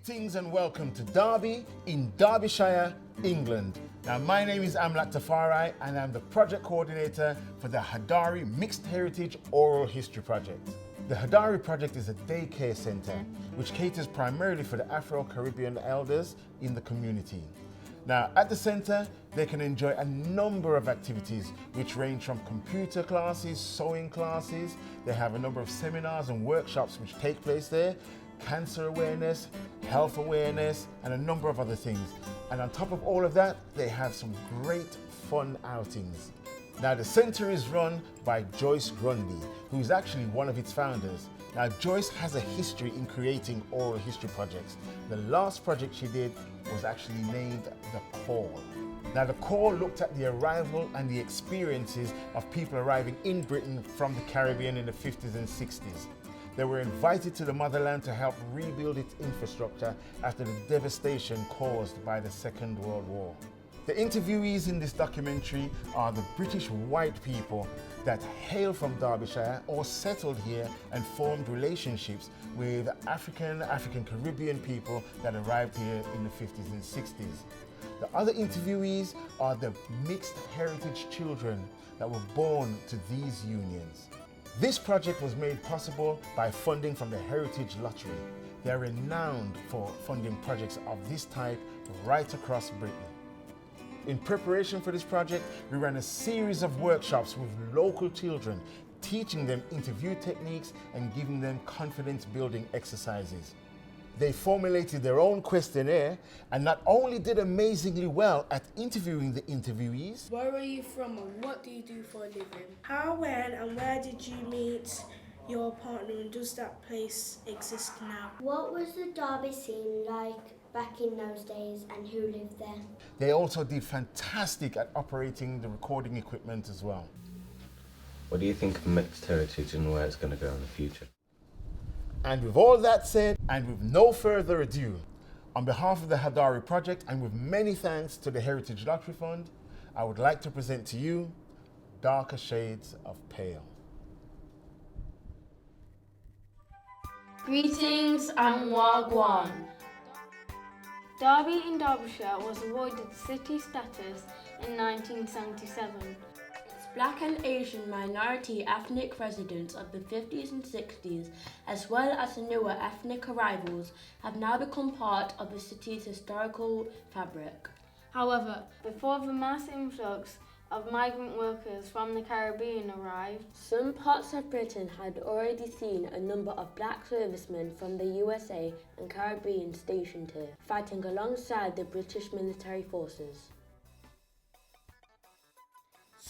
Greetings and welcome to Derby in Derbyshire, England. Now my name is Amlat Tafari and I'm the project coordinator for the Hadhari Mixed Heritage Oral History Project. The Hadhari project is a daycare centre which caters primarily for the Afro-Caribbean elders in the community. Now at the centre they can enjoy a number of activities which range from computer classes, sewing classes. They have a number of seminars and workshops which take place there, cancer awareness, health awareness, and a number of other things. And on top of all of that, they have some great fun outings. Now the centre is run by Joyce Grundy, who is actually one of its founders. Now Joyce has a history in creating oral history projects. The last project she did was actually named The Call. Now the Call looked at the arrival and the experiences of people arriving in Britain from the Caribbean in the 50s and 60s. They were invited to the motherland to help rebuild its infrastructure after the devastation caused by the Second World War. The interviewees in this documentary are the British white people that hail from Derbyshire or settled here and formed relationships with African Caribbean people that arrived here in the 50s and 60s. The other interviewees are the mixed heritage children that were born to these unions. This project was made possible by funding from the Heritage Lottery. They are renowned for funding projects of this type right across Britain. In preparation for this project, we ran a series of workshops with local children, teaching them interview techniques and giving them confidence-building exercises. They formulated their own questionnaire and not only did amazingly well at interviewing the interviewees. Where are you from and what do you do for a living? How, when and where did you meet your partner and does that place exist now? What was the Derby scene like back in those days and who lived there? They also did fantastic at operating the recording equipment as well. What do you think of mixed heritage and where it's going to go in the future? And with all that said, and with no further ado, on behalf of the Hadhari project and with many thanks to the Heritage Lottery Fund, I would like to present to you Darker Shades of Pale. Greetings and wagwan. Derby in Derbyshire was awarded city status in 1977. Black and Asian minority ethnic residents of the 50s and 60s, as well as the newer ethnic arrivals, have now become part of the city's historical fabric. However, before the mass influx of migrant workers from the Caribbean arrived, some parts of Britain had already seen a number of black servicemen from the USA and Caribbean stationed here, fighting alongside the British military forces.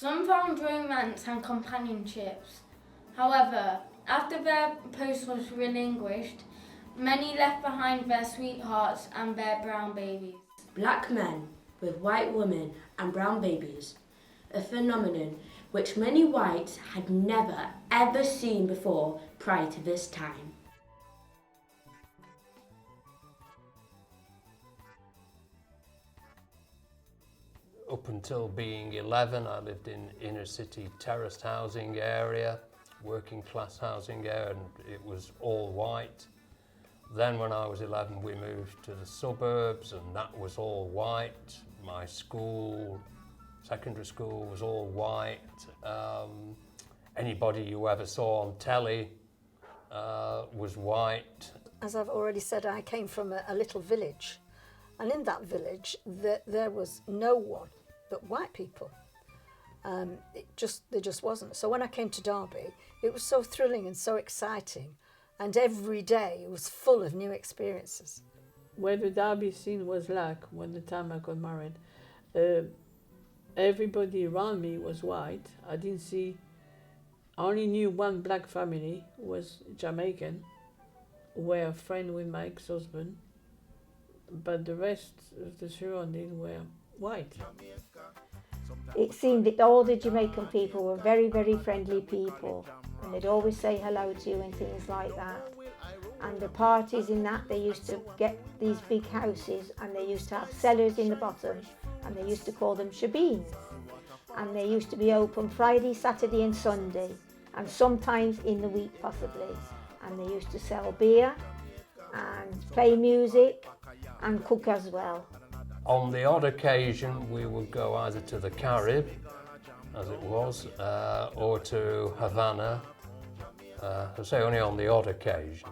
some found romance and companionships. However, after their post was relinquished, many left behind their sweethearts and their brown babies. Black men with white women and brown babies, a phenomenon which many whites had never ever seen before prior to this time. Up until being 11, I lived in inner city terraced housing area, working class housing area, and it was all white. Then when I was 11, we moved to the suburbs and that was all white. My school, secondary school, was all white. Anybody you ever saw on telly was white. As I've already said, I came from a little village, and in that village there was no one but white people. There just wasn't. So when I came to Derby, it was so thrilling and so exciting, and every day was full of new experiences. Where the Derby scene was like when the time I got married, everybody around me was white. I only knew one black family, who was Jamaican, who were a friend with my ex-husband, but the rest of the surrounding were white. It seemed that all the Jamaican people were very, very friendly people, and they'd always say hello to you and things like that. And the parties in that, they used to get these big houses and they used to have cellars in the bottom, and they used to call them shebeens. And they used to be open Friday, Saturday and Sunday, and sometimes in the week possibly. And they used to sell beer, and and play music and cook as well. On the odd occasion, we would go either to the Carib, as it was, or to Havana. I say only on the odd occasion.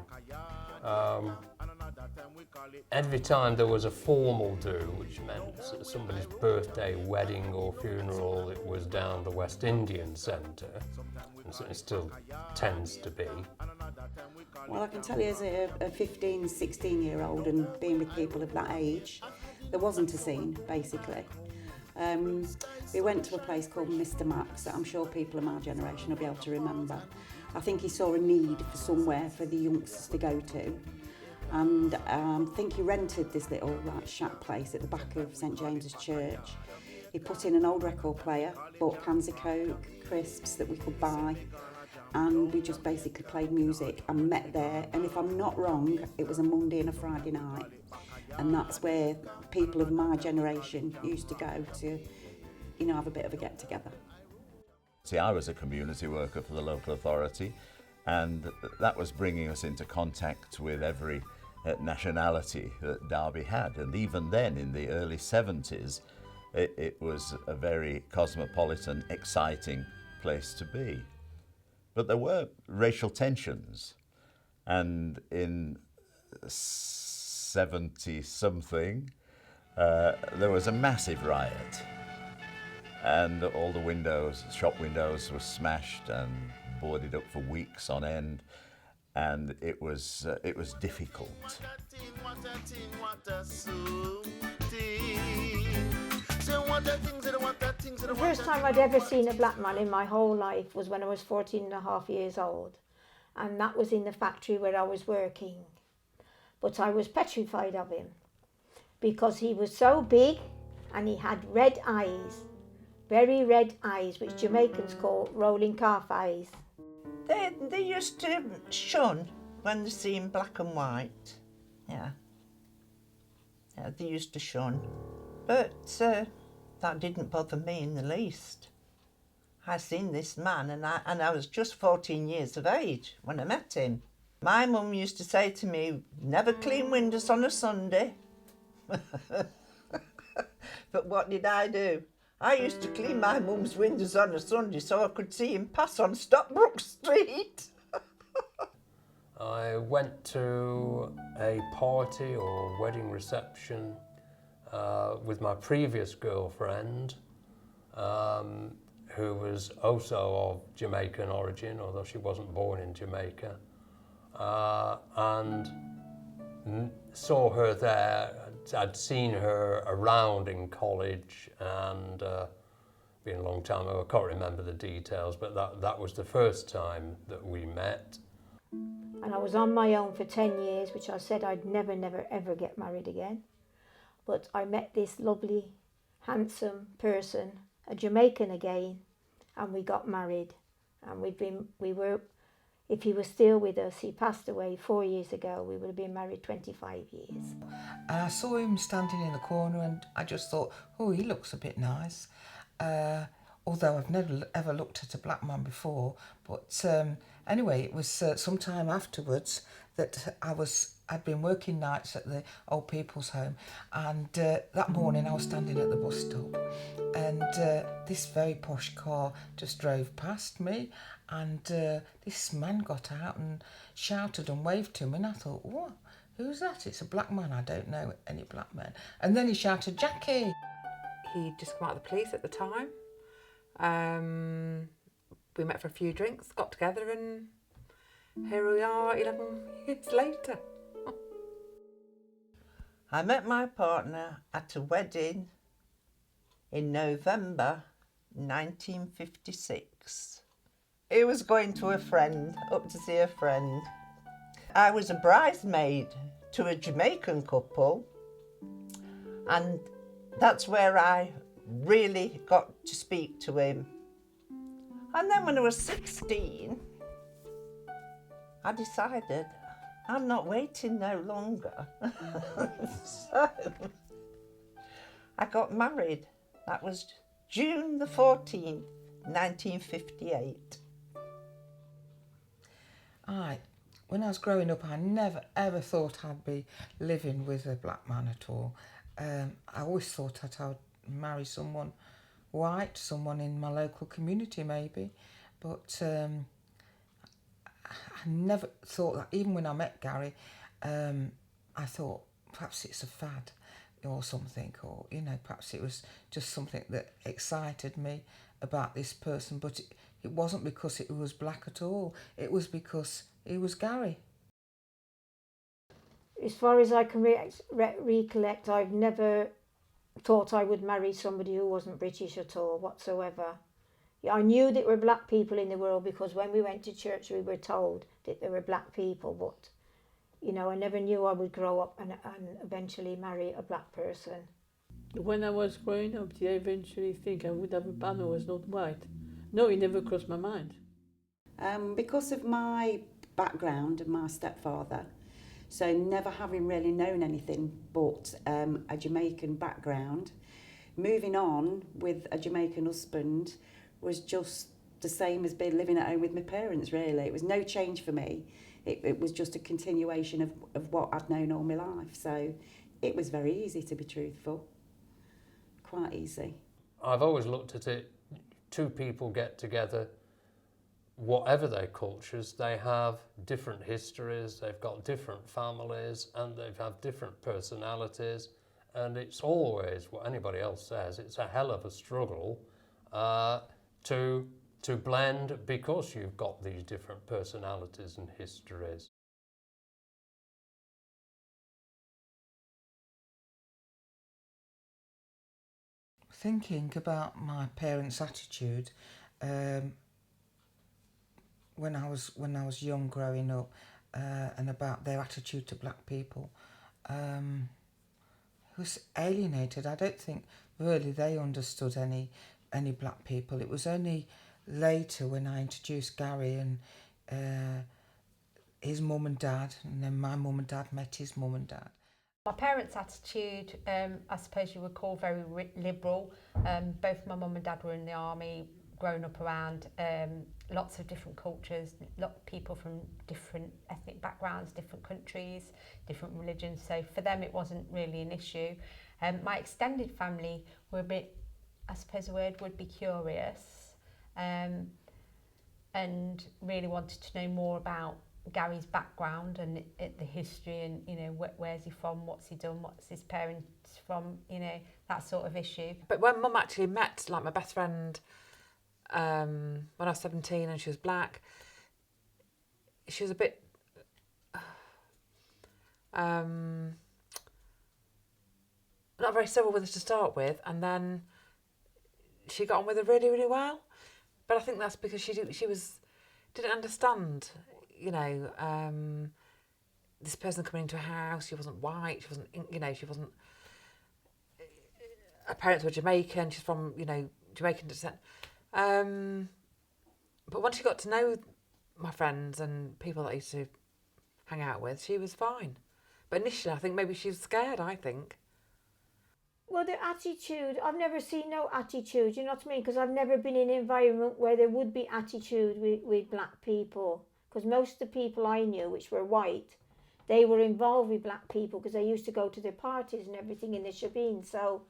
Every time there was a formal do, which meant somebody's birthday, wedding or funeral, it was down the West Indian Centre, and so it still tends to be. Well, I can tell you as a 15, 16-year-old and being with people of that age, there wasn't a scene, basically. We went to a place called Mr. Max that I'm sure people of my generation will be able to remember. I think he saw a need for somewhere for the youngsters to go to. And I think he rented this little shack place at the back of St James's Church. He put in an old record player, bought cans of Coke, crisps that we could buy, and we just basically played music and met there. And if I'm not wrong, it was a Monday and a Friday night. And that's where people of my generation used to go to, have a bit of a get-together. See, I was a community worker for the local authority, and that was bringing us into contact with every nationality that Derby had. And even then, in the early 70s, it was a very cosmopolitan, exciting place to be. But there were racial tensions, and in 70-something, there was a massive riot, and all the windows, shop windows, were smashed and boarded up for weeks on end, and it was difficult. The first time I'd ever seen a black man in my whole life was when I was 14 and a half years old, and that was in the factory where I was working. But I was petrified of him because he was so big and he had red eyes, very red eyes, which Jamaicans call rolling calf eyes. They used to shun when they seen black and white. Yeah, they used to shun. But that didn't bother me in the least. I seen this man and I was just 14 years of age when I met him. My mum used to say to me, never clean windows on a Sunday. But what did I do? I used to clean my mum's windows on a Sunday so I could see him pass on Stockbrook Street. I went to a party or wedding reception with my previous girlfriend, who was also of Jamaican origin, although she wasn't born in Jamaica, and saw her there. I'd seen her around in college, and been a long time ago, I can't remember the details, but that was the first time that we met. And I was on my own for 10 years, which I said I'd never, never, ever get married again. But I met this lovely, handsome person, a Jamaican again, and we got married. And if he was still with us, he passed away 4 years ago, we would have been married 25 years. I saw him standing in the corner and I just thought, oh, he looks a bit nice. Although I've never ever looked at a black man before. But anyway, it was some time afterwards that I'd been working nights at the old people's home, and that morning I was standing at the bus stop, and this very posh car just drove past me, and this man got out and shouted and waved to me, and I thought, what? Who's that? It's a black man. I don't know any black men. And then he shouted, Jackie. He'd just come out of the police at the time. We met for a few drinks, got together, and here we are 11 years later. I met my partner at a wedding in November 1956. He was going to a friend, up to see a friend. I was a bridesmaid to a Jamaican couple, and that's where I really got to speak to him. And then when I was 16, I decided I'm not waiting no longer. So I got married. That was June the 14th, 1958. when I was growing up, I never ever thought I'd be living with a black man at all. I always thought that I would marry someone white, someone in my local community maybe, but I never thought that. Even when I met Gary, I thought perhaps it's a fad or something, or perhaps it was just something that excited me about this person, but it wasn't because it was black at all. It was because he was Gary. As far as I can recollect, I've never thought I would marry somebody who wasn't British at all whatsoever. Yeah, I knew there were black people in the world because when we went to church we were told that there were black people, but I never knew I would grow up and eventually marry a black person. When I was growing up, did I eventually think I would have a partner who was not white? No, it never crossed my mind. Because of my background and my stepfather, so never having really known anything but a Jamaican background, moving on with a Jamaican husband was just the same as being living at home with my parents, really. It was no change for me. It was just a continuation of what I'd known all my life. So it was very easy, to be truthful. Quite easy. I've always looked at it, two people get together, whatever their cultures, they have different histories, they've got different families, and they have different personalities. And it's always, what anybody else says, it's a hell of a struggle to blend because you've got these different personalities and histories. Thinking about my parents' attitude when I was young growing up, and about their attitude to black people, I was alienated. I don't think really they understood any black people. It was only later when I introduced Gary and his mum and dad, and then my mum and dad met his mum and dad. My parents' attitude, I suppose you would call very liberal. Both my mum and dad were in the army, grown up around lots of different cultures, lot of people from different ethnic backgrounds, different countries, different religions. So for them, it wasn't really an issue. My extended family were a bit, I suppose the word would be curious, and really wanted to know more about Gary's background and the history and where's he from, what's he done, what's his parents from, that sort of issue. But when Mum actually met like my best friend when I was 17 and she was black, she was a bit not very civil with us to start with, and then she got on with her really, really well. But I think that's because she didn't understand, this person coming into a house. She wasn't white. She wasn't, she wasn't. Her parents were Jamaican. She's from, Jamaican descent. But once she got to know my friends and people that I used to hang out with, she was fine. But initially, I think maybe she was scared. I think. Well, the attitude, I've never seen no attitude, you know what I mean? Because I've never been in an environment where there would be attitude with black people. Because most of the people I knew, which were white, they were involved with black people because they used to go to their parties and everything in the shebeen. So,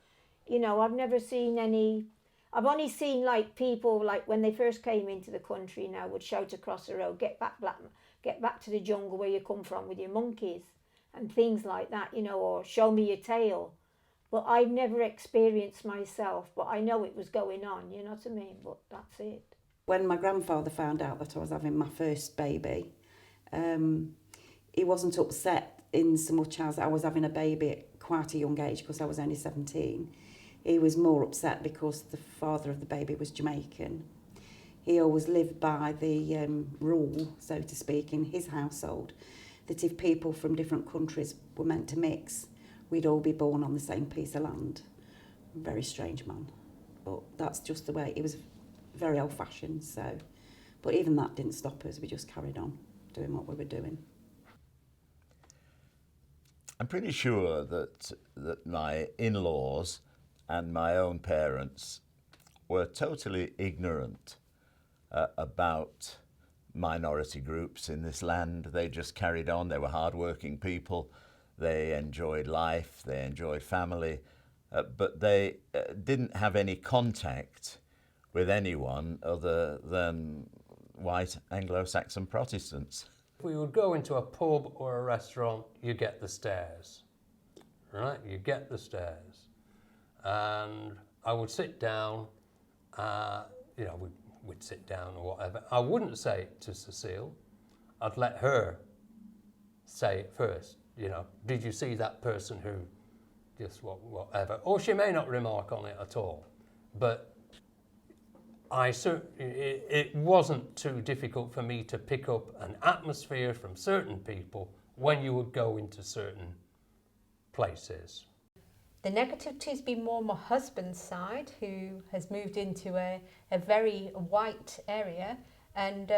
I've never seen any. I've only seen like people like when they first came into the country now would shout across the road, get back to the jungle where you come from with your monkeys and things like that, or show me your tail. But I've never experienced myself, but I know it was going on, you know what I mean? But that's it. When my grandfather found out that I was having my first baby, he wasn't upset in so much as I was having a baby at quite a young age because I was only 17. He was more upset because the father of the baby was Jamaican. He always lived by the rule, so to speak, in his household, that if people from different countries were meant to mix, we'd all be born on the same piece of land. Very strange man, but that's just the way. It was very old-fashioned, so. But even that didn't stop us. We just carried on doing what we were doing. I'm pretty sure that my in-laws and my own parents were totally ignorant about minority groups in this land. They just carried on. They were hardworking people. They enjoyed life. They enjoyed family. But they didn't have any contact with anyone other than white Anglo-Saxon Protestants. If we would go into a pub or a restaurant, you get the stares, right? You get the stares. And I would sit down, you know, we'd sit down or whatever. I wouldn't say it to Cecile. I'd let her say it first. You know, did you see that person who just whatever? Or she may not remark on it at all. But it wasn't too difficult for me to pick up an atmosphere from certain people when you would go into certain places. The negativity has been more my husband's side, who has moved into a very white area. And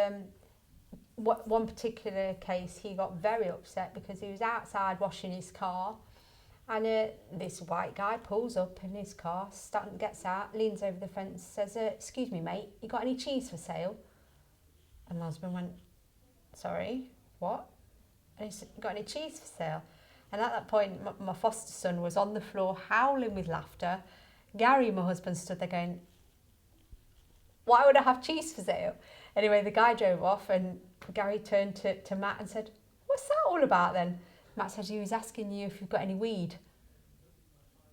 one particular case, he got very upset because he was outside washing his car, and this white guy pulls up in his car, gets out, leans over the fence, says, "Excuse me, mate, you got any cheese for sale?" And my husband went, "Sorry, what?" And he said, "You got any cheese for sale?" And at that point, my foster son was on the floor howling with laughter. Gary, my husband, stood there going, "Why would I have cheese for sale?" Anyway, the guy drove off, and Gary turned to Matt and said, "What's that all about then?" Matt said he was asking you if you've got any weed.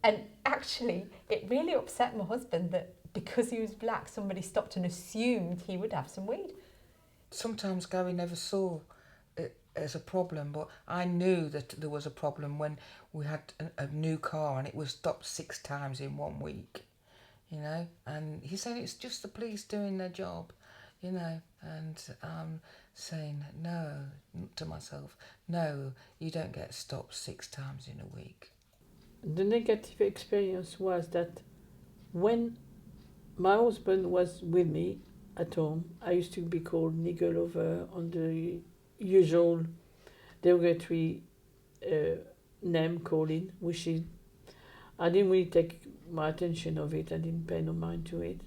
And actually, it really upset my husband that because he was black, somebody stopped and assumed he would have some weed. Sometimes Gary never saw it as a problem, but I knew that there was a problem when we had a new car and it was stopped 6 times in 1 week, you know. And he said it's just the police doing their job, you know. And I'm saying no to myself, no, you don't get stopped 6 times in a week. The negative experience was that when my husband was with me at home, I used to be called nigger lover on the usual derogatory name calling, which is, I didn't really take my attention of it. I didn't pay no mind to it.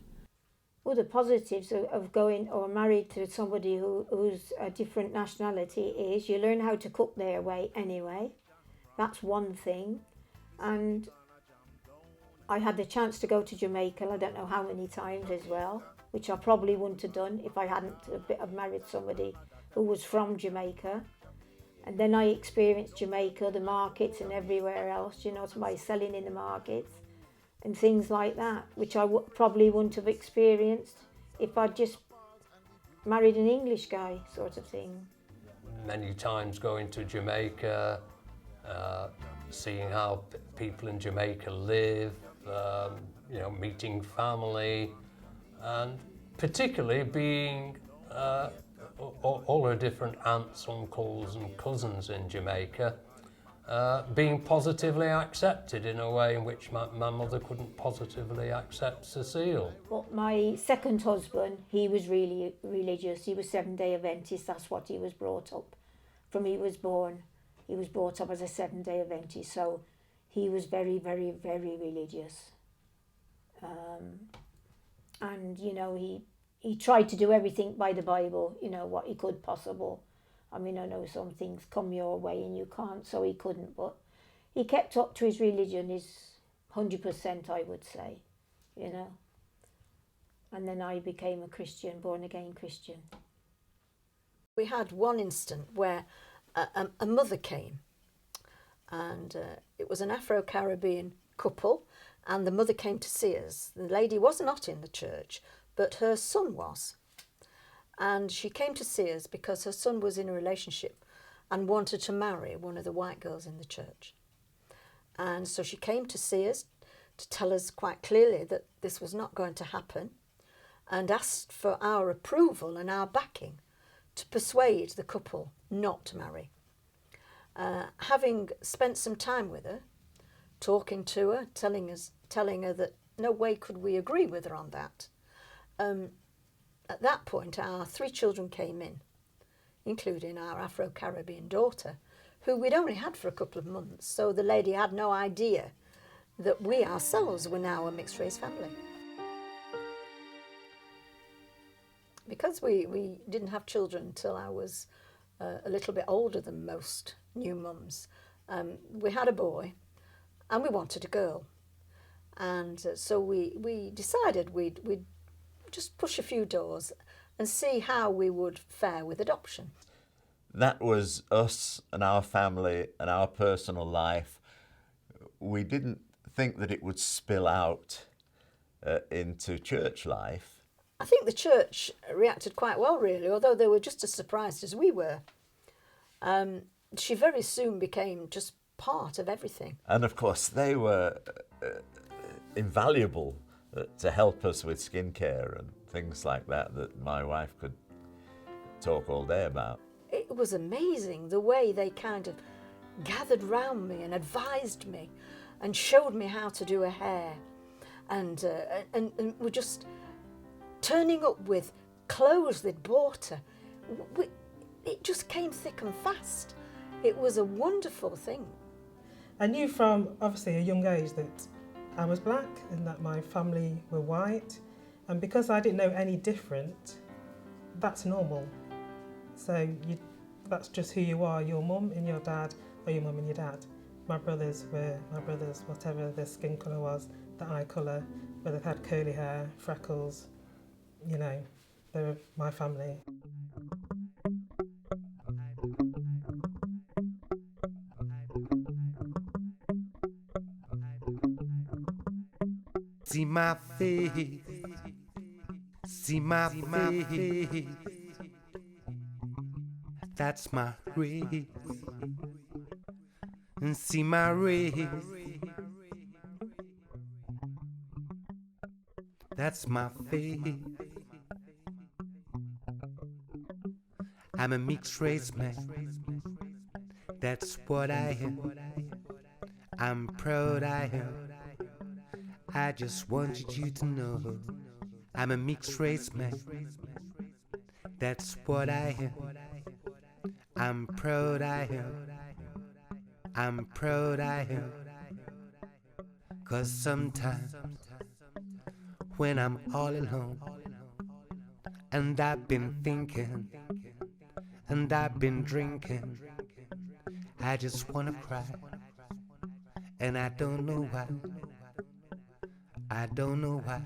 Well, the positives of going or married to somebody who's a different nationality is you learn how to cook their way anyway. That's one thing. And I had the chance to go to Jamaica, I don't know how many times as well, which I probably wouldn't have done if I hadn't have married somebody who was from Jamaica. And then I experienced Jamaica, the markets and everywhere else, you know, by selling in the markets and things like that, which I probably wouldn't have experienced if I'd just married an English guy, sort of thing. Many times going to Jamaica, seeing how people in Jamaica live, you know, meeting family, and particularly being all her different aunts, uncles and cousins in Jamaica, being positively accepted in a way in which my mother couldn't positively accept Cecile. Well, my second husband, he was really religious. He was Seventh-day Adventist. That's what he was brought up from. He was brought up as a Seventh-day Adventist. So he was very, very, very religious. And, you know, he tried to do everything by the Bible, you know, what he could possible. I mean, I know some things come your way and you can't, so he couldn't, but he kept up to his religion, his 100%, I would say, you know. And then I became a Christian, born-again Christian. We had one instant where a mother came, and it was an Afro-Caribbean couple, and the mother came to see us. The lady was not in the church, but her son was. And she came to see us because her son was in a relationship and wanted to marry one of the white girls in the church. And so she came to see us to tell us quite clearly that this was not going to happen, and asked for our approval and our backing to persuade the couple not to marry. Having spent some time with her, talking to her, telling her that no way could we agree with her on that, at that point, our 3 children came in, including our Afro-Caribbean daughter, who we'd only had for a couple of months, so the lady had no idea that we ourselves were now a mixed-race family. Because we didn't have children until I was a little bit older than most new mums, we had a boy and we wanted a girl. And so we decided we'd just push a few doors and see how we would fare with adoption. That was us and our family and our personal life. We didn't think that it would spill out into church life. I think the church reacted quite well, really, although they were just as surprised as we were. She very soon became just part of everything. And of course, they were invaluable to help us with skincare and things like that my wife could talk all day about. It was amazing the way they kind of gathered round me and advised me and showed me how to do her hair, and were just turning up with clothes they'd bought her. It just came thick and fast. It was a wonderful thing. I knew from obviously a young age that I was black and that my family were white, and because I didn't know any different, that's normal. So that's just who you are, your mum and your dad, or your mum and your dad. My brothers were my brothers, whatever their skin colour was, the eye colour, whether they had curly hair, freckles, you know, they were my family. See my face, see my face, that's my race, and see my race, that's my face. I'm a mixed race man, that's what I am, I'm proud I am. I just wanted you to know I'm a mixed race man, that's what I am, I'm proud I am, I'm proud I am. 'Cause sometimes when I'm all alone and I've been thinking and I've been drinking, I just wanna cry and I don't know why. I don't know why,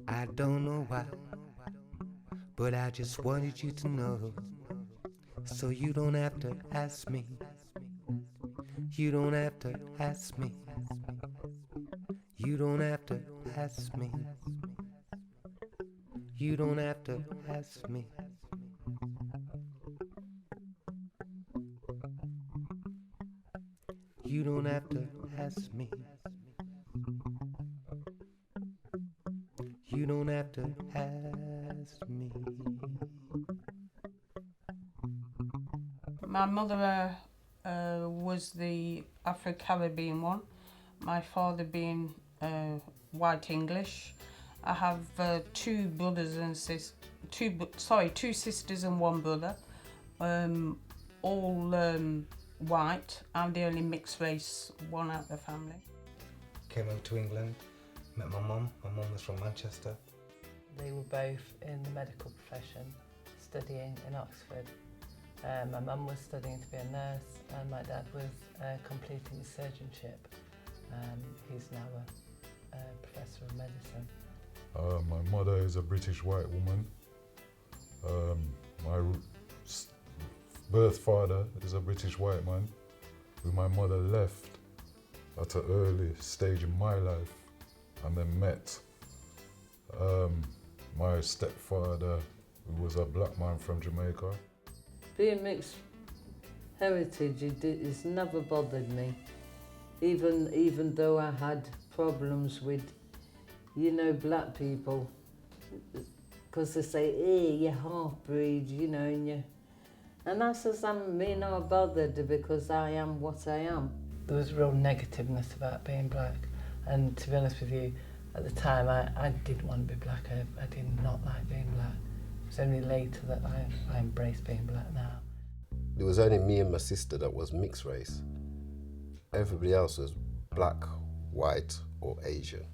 I don't know why, but I just wanted you to know, so you don't have to ask me, you don't have to ask me, you don't have to ask me, you don't have to ask me. You don't have to ask me. You don't have to ask me. My mother was the Afro-Caribbean one, my father being white English. I have two brothers and two sisters and one brother, all white. I'm the only mixed race one out of the family. Came over to England, met my mum. My mum was from Manchester. They were both in the medical profession, studying in Oxford. My mum was studying to be a nurse and my dad was completing his surgeonship. He's now a professor of medicine. My mother is a British white woman. My birth father is a British white man who my mother left at an early stage in my life and then met my stepfather, who was a black man from Jamaica. Being mixed heritage, it's never bothered me, even though I had problems with, you know, black people, because they say, hey, you're half-breed, you know, and I says, I'm not bothered because I am what I am. There was real negativeness about being black, and to be honest with you, at the time I didn't want to be black. I did not like being black. It's only later that I embraced being black now. It was only me and my sister that was mixed race. Everybody else was black, white or Asian.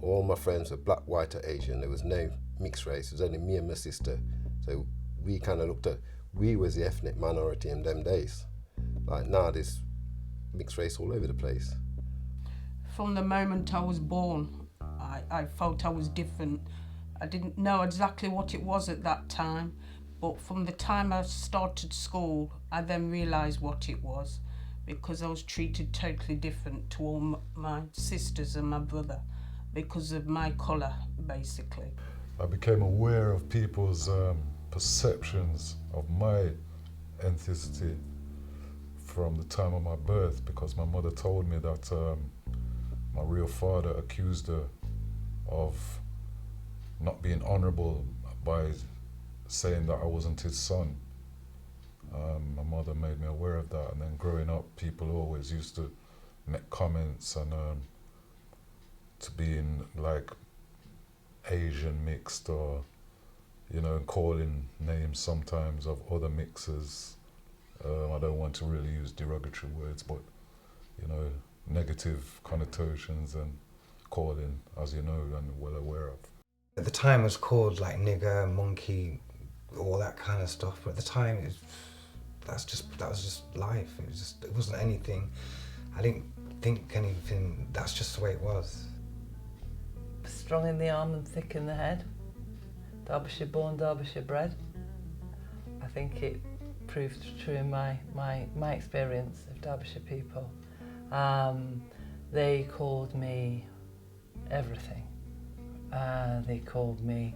All my friends were black, white or Asian. There was no mixed race. It was only me and my sister. So we kind of looked at, we was the ethnic minority in them days. Like now there's mixed race all over the place. From the moment I was born, I felt I was different. I didn't know exactly what it was at that time, but from the time I started school, I then realised what it was, because I was treated totally different to all my sisters and my brother because of my colour, basically. I became aware of people's perceptions of my ethnicity from the time of my birth, because my mother told me that my real father accused her of not being honourable by saying that I wasn't his son. My mother made me aware of that, and then growing up, people always used to make comments and to being like Asian mixed, or you know, calling names sometimes of other mixes. I don't want to really use derogatory words, but you know, negative connotations and calling, as you know and well aware of. At the time it was called like nigger, monkey, all that kind of stuff, but at the time that was just life. It wasn't anything. I didn't think anything, that's just the way it was. Strong in the arm and thick in the head. Derbyshire born, Derbyshire bred. I think it proved true in my experience of Derbyshire people. They called me everything. They called me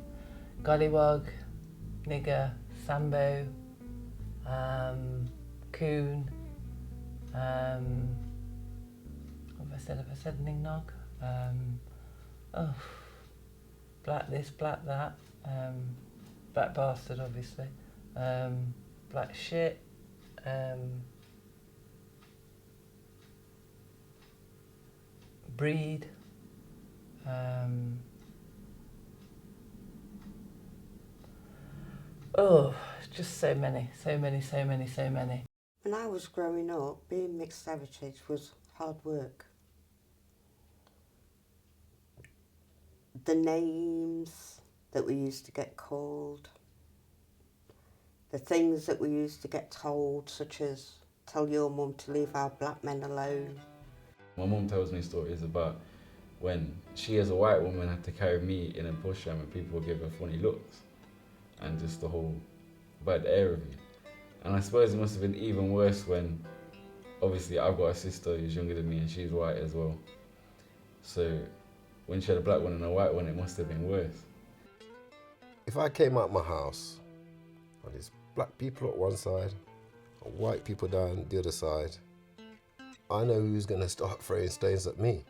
gollywog, nigger, sambo, coon. Have I said ning nog? Black this, black that. Black bastard, obviously. Black shit. Breed. Just so many. When I was growing up, being mixed heritage was hard work. The names that we used to get called, the things that we used to get told, such as, tell your mum to leave our black men alone. My mum tells me stories about when she as a white woman had to carry me in a bush tram and people would give her funny looks and just the whole bad air of you. And I suppose it must have been even worse when, obviously I've got a sister who's younger than me and she's white as well. So when she had a black one and a white one, it must have been worse. If I came out my house and there's black people at one side and white people down the other side, I know who's going to start throwing stones at me.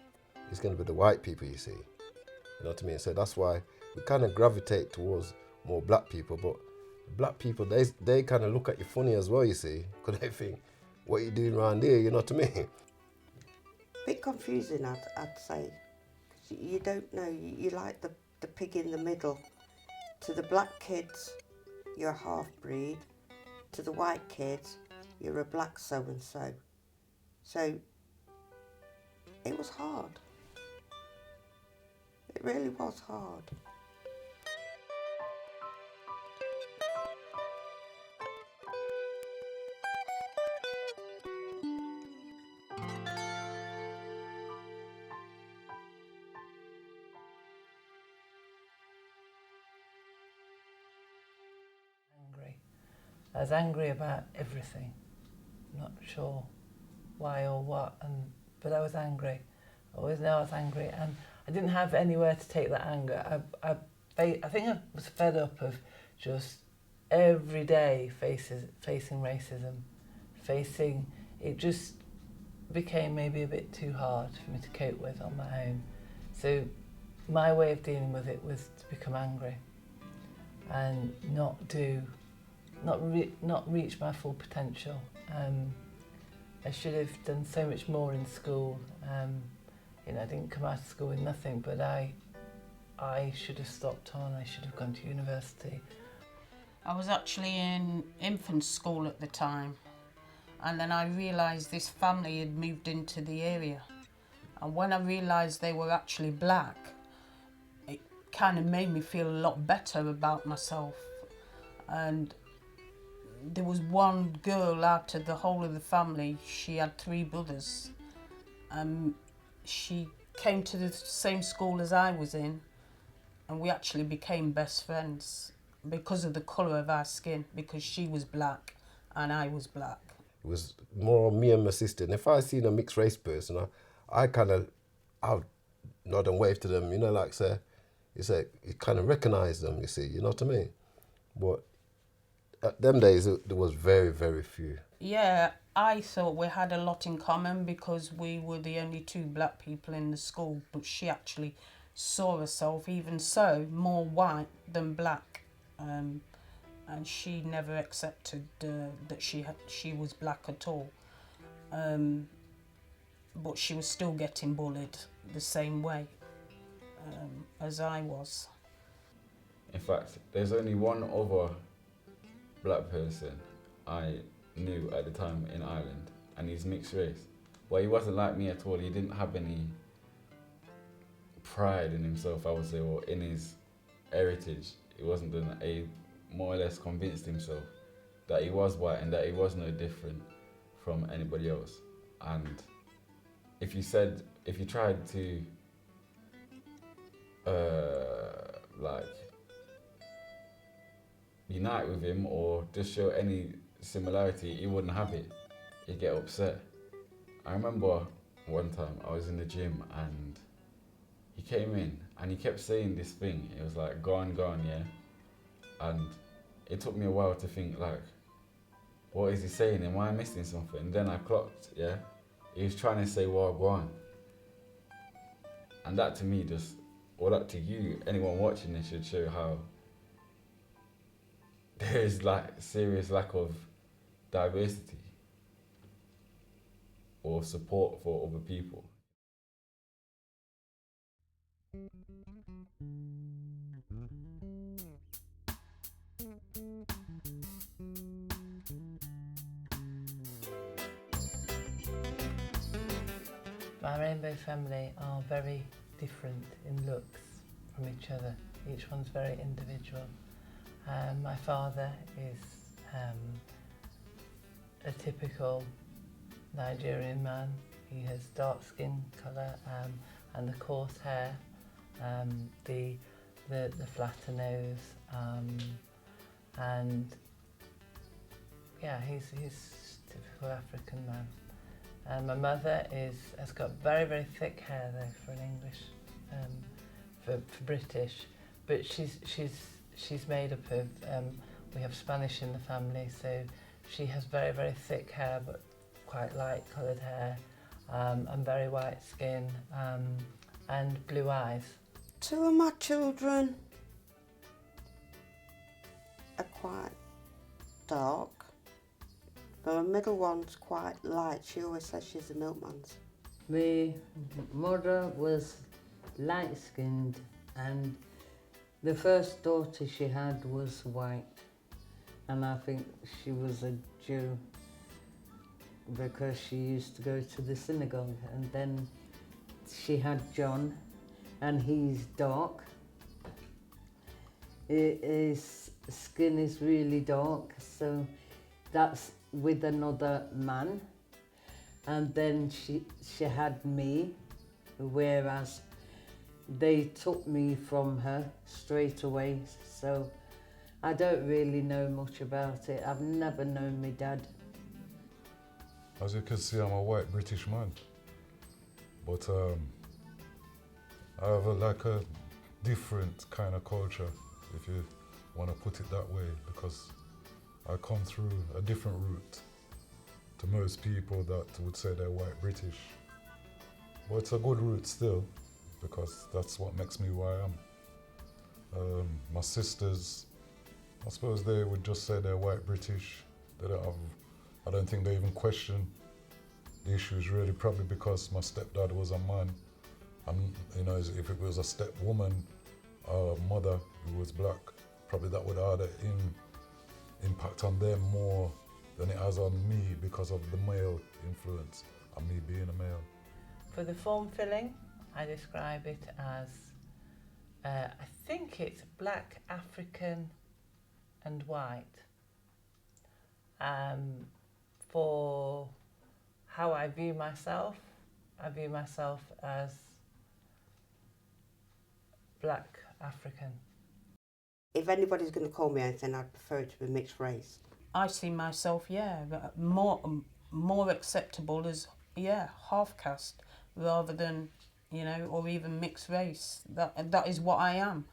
It's going to be the white people, you see. You know what I mean? So that's why we kind of gravitate towards more black people, but black people, they kind of look at you funny as well, you see, because they think, what are you doing around here, you know what I mean? Bit confusing, I'd say. You don't know, you like the pig in the middle. To the black kids, you're a half-breed. To the white kids, you're a black so-and-so. So, it was hard. It really was hard. I was angry about everything. Not sure why or what, but I was angry. I always know I was angry, and I didn't have anywhere to take that anger. I think I was fed up of just every day facing racism, it just became maybe a bit too hard for me to cope with on my own. So my way of dealing with it was to become angry and not reach my full potential. I should have done so much more in school. You know, I didn't come out of school with nothing, but I should have stopped on. I should have gone to university. I was actually in infant school at the time, and then I realised this family had moved into the area. And when I realised they were actually black, it kind of made me feel a lot better about myself. And there was one girl out of the whole of the family. She had 3 brothers. She came to the same school as I was in, and we actually became best friends because of the colour of our skin, because she was black and I was black. It was more me and my sister. And if I seen a mixed race person, I would nod and wave to them, you know, like say, you kind of recognise them, you see, you know what I mean? But at them days, there was very, very few. Yeah, I thought we had a lot in common because we were the only 2 black people in the school, but she actually saw herself, even so, more white than black. And she never accepted that she was black at all. But she was still getting bullied the same way as I was. In fact, there's only one other black person I knew at the time in Ireland, and he's mixed race. But he wasn't like me at all. He didn't have any pride in himself, I would say, or in his heritage. He wasn't he more or less convinced himself that he was white and that he was no different from anybody else. And if you tried to like unite with him or just show any similarity, he wouldn't have it. He'd get upset. I remember one time I was in the gym and he came in and he kept saying this thing. It was like, go on, yeah? And it took me a while to think, like, what is he saying? Am I missing something? And then I clocked, yeah? He was trying to say, well, go on. And that to me that to you, anyone watching this, should show how there is like serious lack of diversity or support for other people. My rainbow family are very different in looks from each other. Each one's very individual. My father is a typical Nigerian man. He has dark skin colour and the coarse hair, the flatter nose, and yeah, he's a typical African man. And my mother has got very, very thick hair though for an English, for British, but she's made up of, we have Spanish in the family, so she has very, very thick hair but quite light coloured hair, and very white skin, and blue eyes. 2 of my children are quite dark. The middle one's quite light. She always says she's a milkman's. My mother was light-skinned, and the first daughter she had was white, and I think she was a Jew because she used to go to the synagogue. And then she had John, and he's dark. His skin is really dark, so that's with another man. And then she had me, whereas they took me from her straight away, so I don't really know much about it. I've never known my dad. As you can see, I'm a white British man, but I have a different kind of culture, if you want to put it that way, because I come through a different route to most people that would say they're white British. But it's a good route still, because that's what makes me who I am. My sisters, I suppose they would just say they're white British. I don't think they even question the issues really, probably because my stepdad was a man. And if it was a stepwoman, a mother who was black, probably that would have had an impact on them more than it has on me because of the male influence and me being a male. For the form filling, I describe it as I think it's black, African and white. For how I view myself as black African. If anybody's going to call me anything, I'd prefer it to be mixed race. I see myself, more acceptable as, half caste rather than, or even mixed race. That is what I am,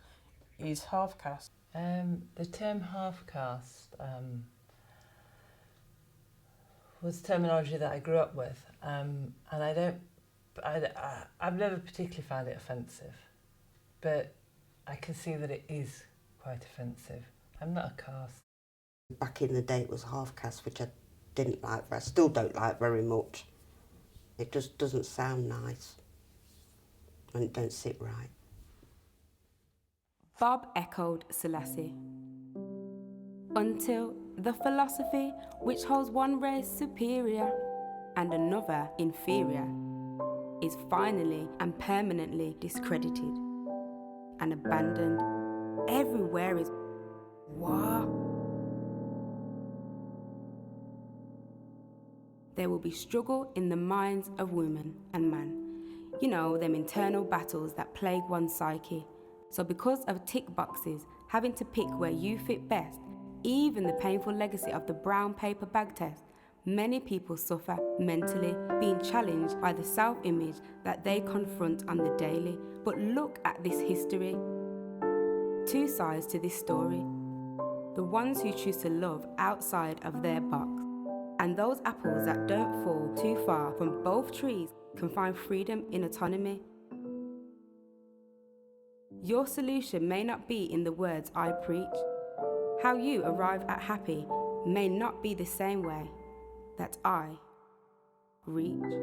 is half caste. The term half caste was terminology that I grew up with, and I've never particularly found it offensive, but I can see that it is quite offensive. I'm not a caste. Back in the day it was half caste, which I didn't like, I still don't like very much. It just doesn't sound nice and it don't sit right. Bob echoed Selassie. Until the philosophy which holds one race superior and another inferior is finally and permanently discredited and abandoned. Everywhere is war. There will be struggle in the minds of woman and man. You know, them internal battles that plague one's psyche. So because of tick boxes, having to pick where you fit best, even the painful legacy of the brown paper bag test, many people suffer mentally, being challenged by the self-image that they confront on the daily. But look at this history. Two sides to this story. The ones who choose to love outside of their box, and those apples that don't fall too far from both trees can find freedom in autonomy. Your solution may not be in the words I preach. How you arrive at happy may not be the same way that I reach.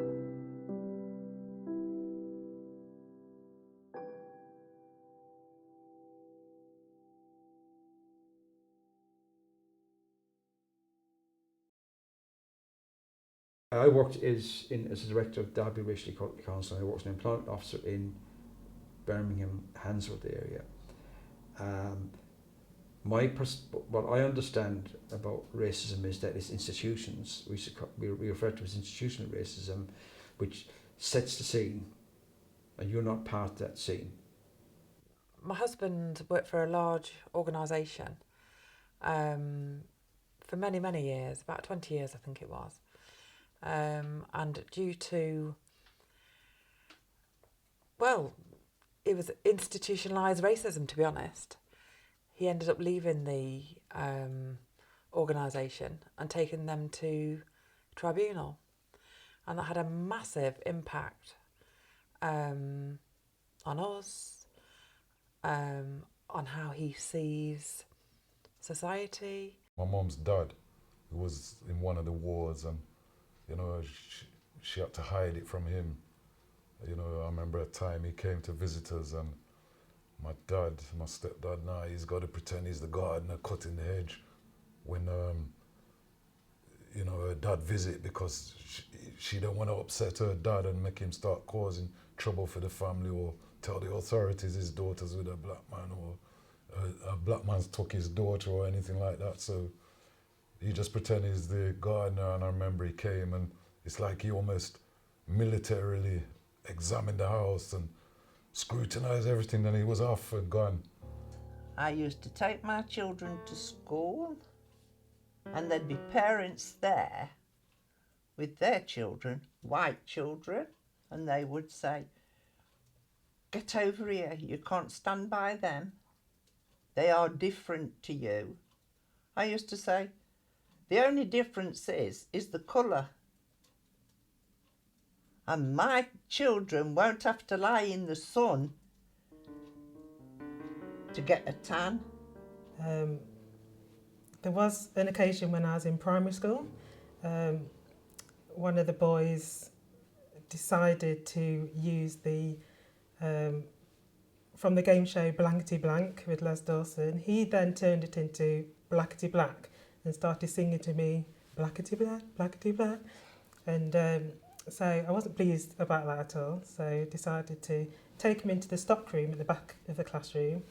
I worked as a director of Derby Racial Equality Council. I worked as an employment officer in Birmingham, Handsworth area. What I understand about racism is that it's institutions, we refer to as institutional racism, which sets the scene, and you're not part of that scene. My husband worked for a large organisation for many, many years, about 20 years I think it was. And due to, it was institutionalised racism, to be honest. He ended up leaving the organisation and taking them to tribunal. And that had a massive impact on us, on how he sees society. My mum's dad, who was in one of the wars, and she had to hide it from him. I remember a time he came to visit us, and my stepdad now, he's got to pretend he's the gardener cutting the hedge when her dad visit, because she don't want to upset her dad and make him start causing trouble for the family, or tell the authorities his daughter's with a black man, or a black man's took his daughter or anything like that. So he just pretend he's the gardener. And I remember he came, and it's like he almost militarily examined the house and scrutinised everything, then he was off and gone. I used to take my children to school, and there'd be parents there with their children, white children, and they would say, "Get over here, you can't stand by them. They are different to you." I used to say, the only difference is the colour. And my children won't have to lie in the sun to get a tan. There was an occasion when I was in primary school. One of the boys decided to use from the game show Blankety Blank with Les Dawson. He then turned it into Blackety Black and started singing to me, Blackety Black, Blackety Black. And So I wasn't pleased about that at all. So decided to take him into the stock room at the back of the classroom,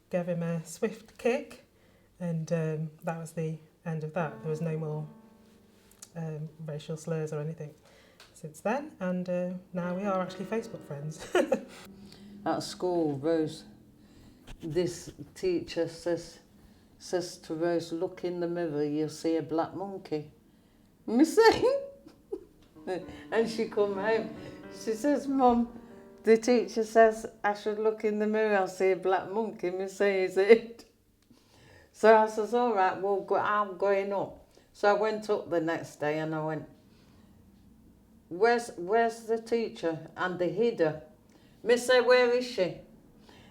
gave him a swift kick, and that was the end of that. There was no more racial slurs or anything since then, and now we are actually Facebook friends. At school, Rose, this teacher says to Rose, look in the mirror, you'll see a black monkey. Me say, and she come home, she says, Mum, the teacher says I should look in the mirror, I'll see a black monkey. Me say, is it? So I says, all right, well, I'm going up. So I went up the next day and I went, where's the teacher? And they hid her. Me say, where is she?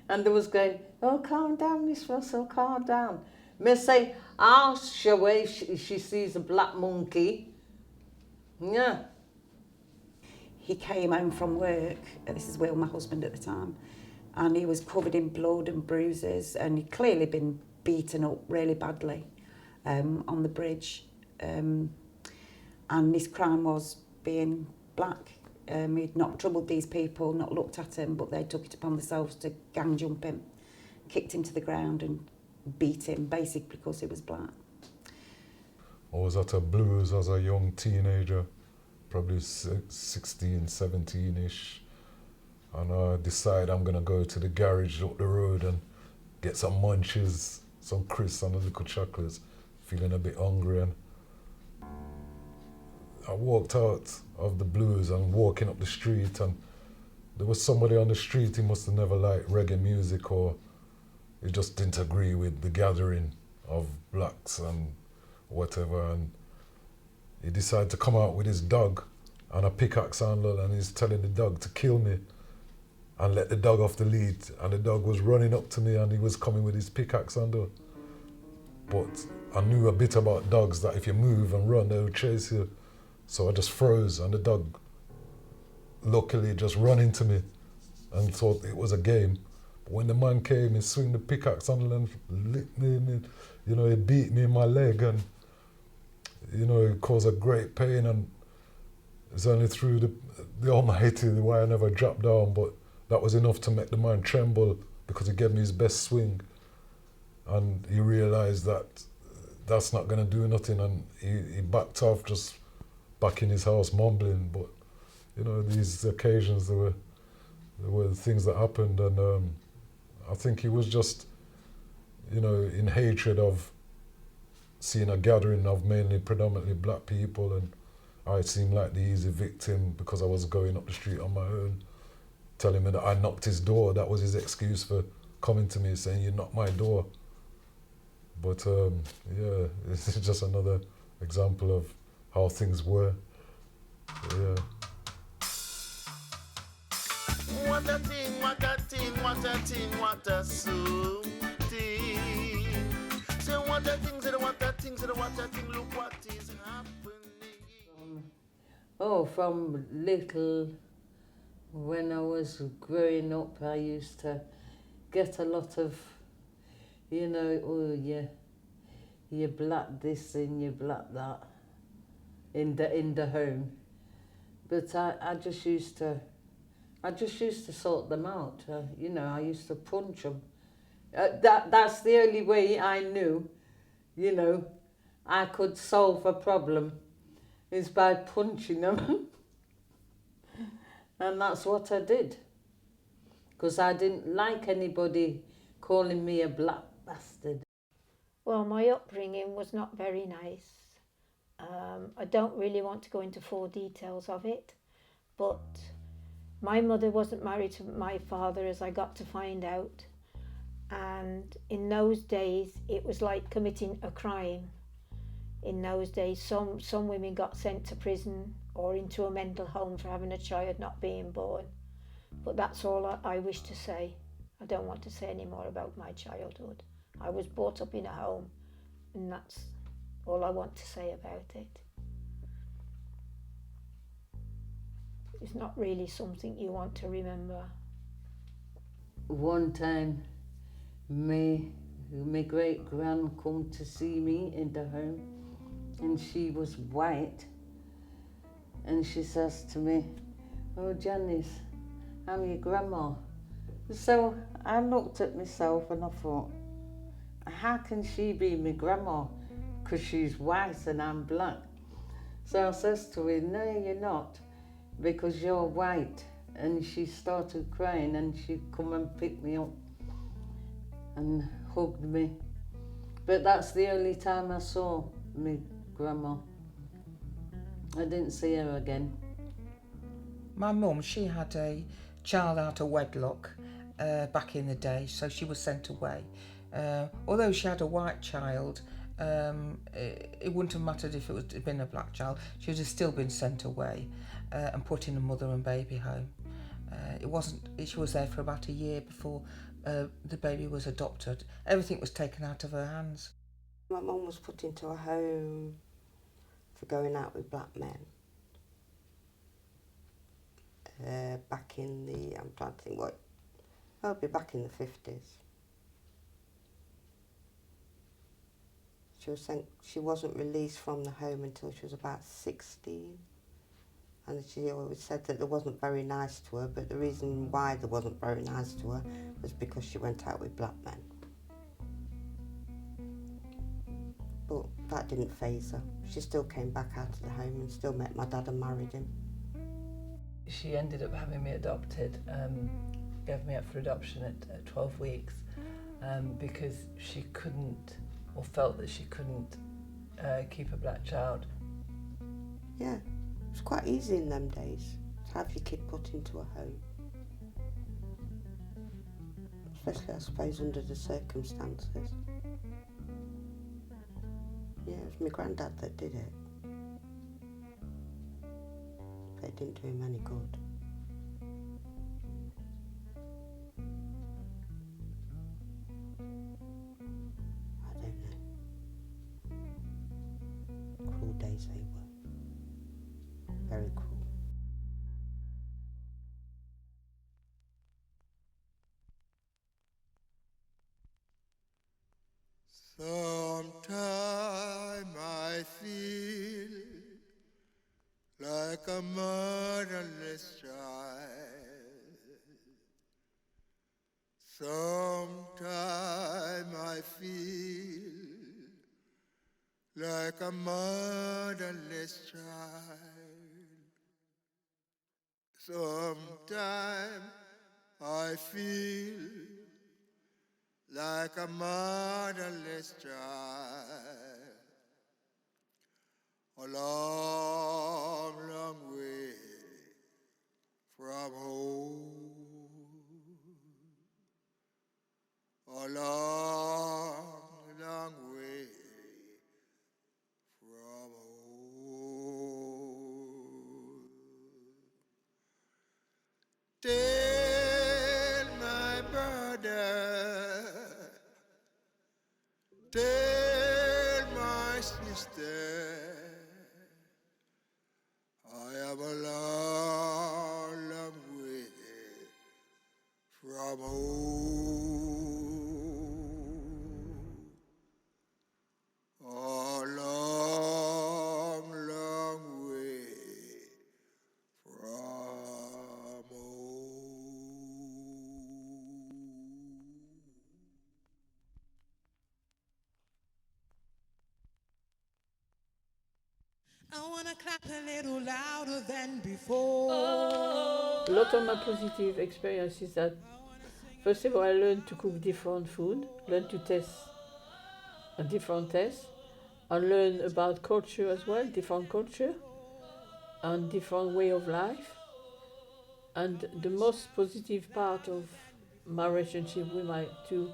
And they was going, oh, calm down, Miss Russell, calm down. Me say, I'll show her if she sees a black monkey. Yeah. He came home from work, this is Will, my husband at the time, and he was covered in blood and bruises, and he'd clearly been beaten up really badly on the bridge. And his crime was being black. He'd not troubled these people, not looked at him, but they took it upon themselves to gang jump him, kicked him to the ground and beat him, basically because he was black. I was at a blues as a young teenager, probably 16, 17-ish, and I decided I'm gonna go to the garage up the road and get some munchies, some crisps and a little chocolates, feeling a bit hungry, and I walked out of the blues and walking up the street, and there was somebody on the street. He must have never liked reggae music, or he just didn't agree with the gathering of blacks and whatever, and he decided to come out with his dog and a pickaxe handle, and he's telling the dog to kill me and let the dog off the lead, and the dog was running up to me and he was coming with his pickaxe handle. But I knew a bit about dogs, that if you move and run, they will chase you. So I just froze, and the dog luckily just ran into me and thought it was a game. But when the man came, he swung the pickaxe handle and licked me, and he beat me in my leg, and it caused a great pain, and it's only through the Almighty why I never dropped down, but that was enough to make the man tremble, because he gave me his best swing, and he realised that that's not going to do nothing, and he backed off, just back in his house mumbling. But these occasions, there were things that happened, and I think he was just in hatred of seeing a gathering of mainly predominantly black people, and I seemed like the easy victim because I was going up the street on my own, telling me that I knocked his door. That was his excuse for coming to me, saying, you knocked my door. But yeah, it's just another example of how things were. Yeah. What a thing, what a thing, what a thing, what a soul thing. Say what a thing, say what a thing, say what a thing, look what is happening. From little, when I was growing up, I used to get a lot of, you black this and you black that in the home. But I just used to sort them out. I used to punch them. That's the only way I knew, I could solve a problem, is by punching them. And that's what I did. Because I didn't like anybody calling me a black bastard. Well, my upbringing was not very nice. I don't really want to go into full details of it, but my mother wasn't married to my father, as I got to find out. And in those days, it was like committing a crime. In those days, some women got sent to prison or into a mental home for having a child not being born. But that's all I wish to say. I don't want to say any more about my childhood. I was brought up in a home, and that's all I want to say about it. It's not really something you want to remember. One time, my great-gran come to see me in the home, and she was white, and she says to me, "Oh, Janice, I'm your grandma." So I looked at myself and I thought, how can she be my grandma? Because she's white and I'm black. So I says to her, "No, you're not, because you're white." And she started crying and she come and picked me up and hugged me. But that's the only time I saw my grandma. I didn't see her again. My mum, she had a child out of wedlock back in the day, so she was sent away. Although she had a white child, it wouldn't have mattered if it had been a black child. She would have still been sent away and put in a mother and baby home. She was there for about a year before the baby was adopted. Everything was taken out of her hands. My mum was put into a home for going out with black men. Back in the, I'm trying to think what, it'll be back in the 50s. She wasn't released from the home until she was about 16. And she always said that it wasn't very nice to her, but the reason why there wasn't very nice to her was because she went out with black men. But that didn't faze her. She still came back out of the home and still met my dad and married him. She ended up having me adopted, gave me up for adoption at 12 weeks because she couldn't, or felt that she couldn't keep a black child. Yeah, it was quite easy in them days to have your kid put into a home. Especially, I suppose, under the circumstances. Yeah, it was my granddad that did it. But it didn't do him any good. I don't know. Cruel days they were. Very cruel. Sometime I feel like a motherless child. Sometime I feel like a motherless child. Sometime I feel like a motherless child. A long, long way from home. A long, long way from home. Tell my brother, tell my sister, I am a long, long way from home. A long, long way from I wanna clap a little louder than before. A lot of my positive experience is that, first of all, I learned to cook different food, learned to taste a different taste, and learn about culture as well, different culture, and different way of life. And the most positive part of my relationship with my two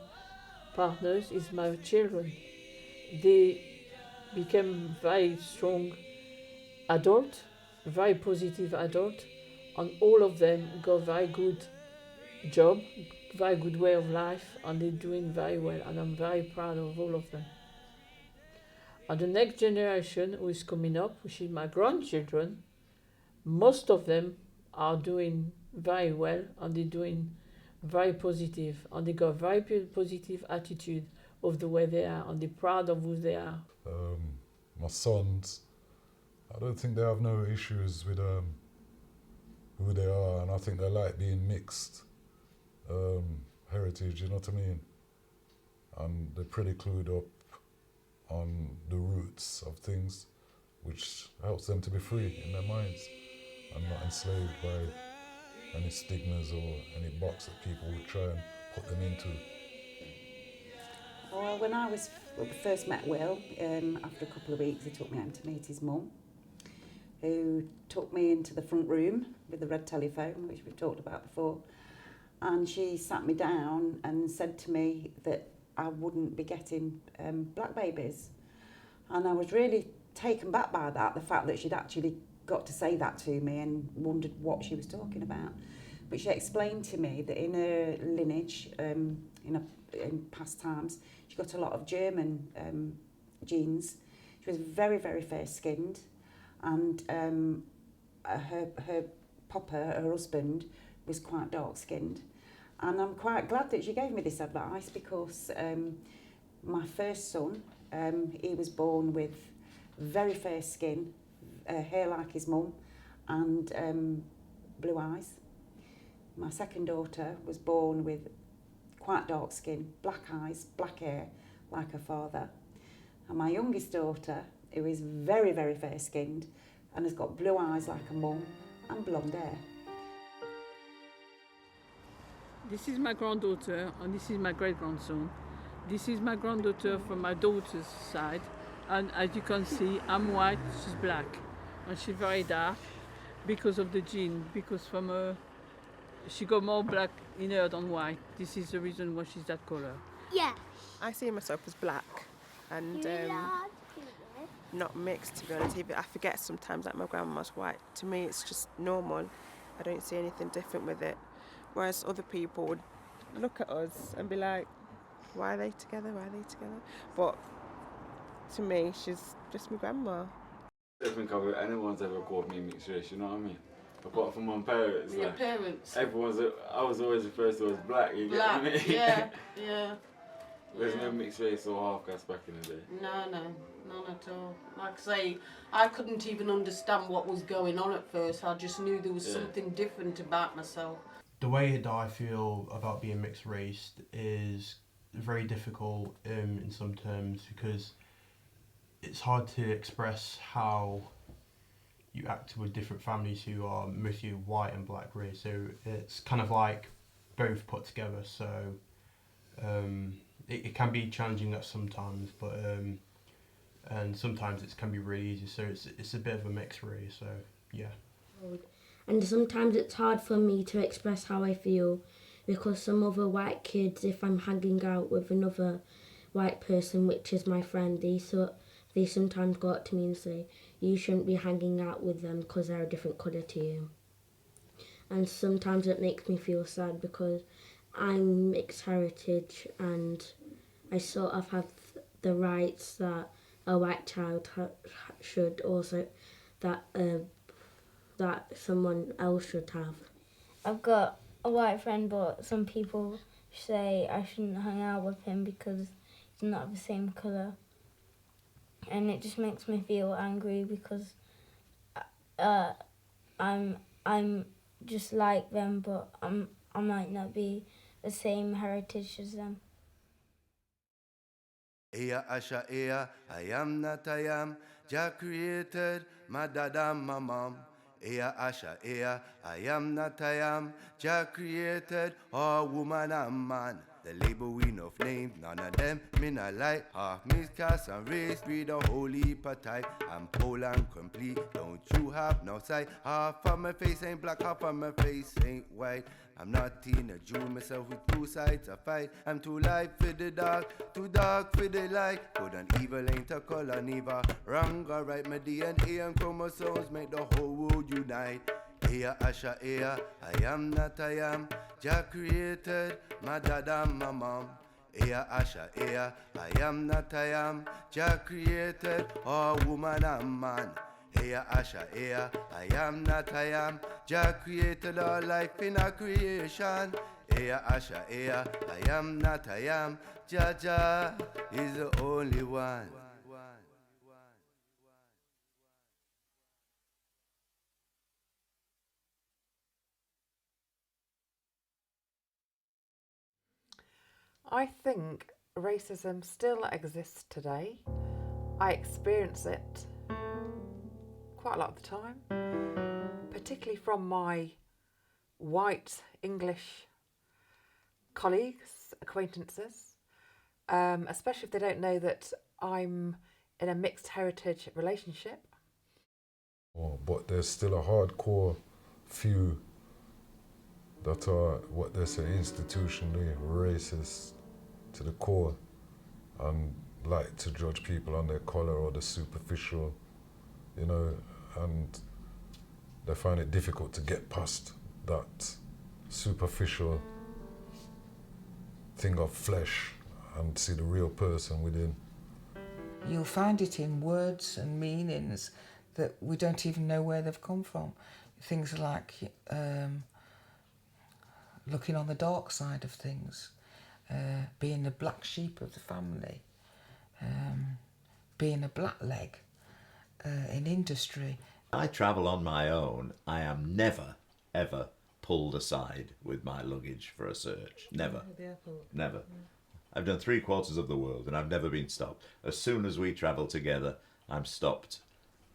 partners is my children. They became very strong adult, very positive adult, and all of them got very good job, very good way of life, and they're doing very well, and I'm very proud of all of them. And the next generation who is coming up, which is my grandchildren, most of them are doing very well, and they're doing very positive, and they got very positive attitude of the way they are, and they're proud of who they are. My sons I don't think they have no issues with who they are, and I think they like being mixed heritage, you know what I mean? And they're pretty clued up on the roots of things, which helps them to be free in their minds and not enslaved by any stigmas or any box that people would try and put them into. Well, when we first met Will, after a couple of weeks, he took me home to meet his mum, who took me into the front room with the red telephone, which we've talked about before, and she sat me down and said to me that I wouldn't be getting black babies. And I was really taken back by that, the fact that she'd actually got to say that to me, and wondered what she was talking about. But she explained to me that in her lineage, in past times, she got a lot of German genes. She was very, very fair-skinned, and her papa, her husband, was quite dark-skinned. And I'm quite glad that she gave me this advice, because my first son, he was born with very fair skin, hair like his mum, and blue eyes. My second daughter was born with quite dark skin, black eyes, black hair, like her father. And my youngest daughter, who is very, very fair-skinned and has got blue eyes like her mum and blonde hair. This is my granddaughter, and this is my great-grandson. This is my granddaughter from my daughter's side, and as you can see, I'm white, she's black, and she's very dark because of the gene, because from her, she got more black in her than white. This is the reason why she's that colour. Yeah. I see myself as black and not mixed, to be honest. Even I forget sometimes that my grandma's white. To me, it's just normal. I don't see anything different with it. Whereas other people would look at us and be like, why are they together? Why are they together? But to me, she's just my grandma. I don't think anyone's ever called me mixed race, you know what I mean? Apart from my parents. Your parents. I was always referred to as black, you Black, get me? yeah. There's no mixed race or half caste back in the day. No, none at all. Like I say, I couldn't even understand what was going on at first. I just knew there was something different about myself. The way that I feel about being mixed race is very difficult in some terms, because it's hard to express how you act with different families who are mostly white and black race. So it's kind of like both put together. So it can be challenging at sometimes, but and sometimes it can be really easy. So it's a bit of a mix really. So yeah. And sometimes it's hard for me to express how I feel, because some other white kids, if I'm hanging out with another white person, which is my friend, they sometimes go up to me and say, you shouldn't be hanging out with them because they're a different colour to you. And sometimes it makes me feel sad, because I'm mixed heritage and I sort of have the rights that a white child should also, that someone else should have. I've got a white friend, but some people say I shouldn't hang out with him because he's not the same colour. And it just makes me feel angry, because I'm just like them, but I might not be the same heritage as them. Ea Asha Ea, I am not I am, Jah created my dad and my mom. Ea Asha Ea, I am not I am, Jah created all woman and man. The label we know names, none of them me not like. Half miscast and race, read a whole heap of type. I'm pole and complete, don't you have no sight? Half of my face ain't black, half of my face ain't white. I'm not in a Jew, myself with two sides of fight. I'm too light for the dark, too dark for the light. Good and evil ain't a color, neither wrong or right. My DNA and chromosomes make the whole world unite. Ea Asha Ea, I am not I am, Jah created my dad and my mom. Ea Asha Ea, I am not I am, Jah created all woman and man. Ea Asha Ea, I am not I am, Jah created all life in a creation. Ea Asha Ea, I am not I am, Jah is the only one. I think racism still exists today. I experience it quite a lot of the time, particularly from my white English colleagues, acquaintances, especially if they don't know that I'm in a mixed heritage relationship. But there's still a hardcore few that are, what they say, institutionally racist to the core and like to judge people on their colour or the superficial, you know, and they find it difficult to get past that superficial thing of flesh and see the real person within. You'll find it in words and meanings that we don't even know where they've come from. Things like looking on the dark side of things, being the black sheep of the family, being a black leg in industry. I travel on my own. I am never, ever pulled aside with my luggage for a search. Never. Never. I've done 3/4 of the world and I've never been stopped. As soon as we travel together, I'm stopped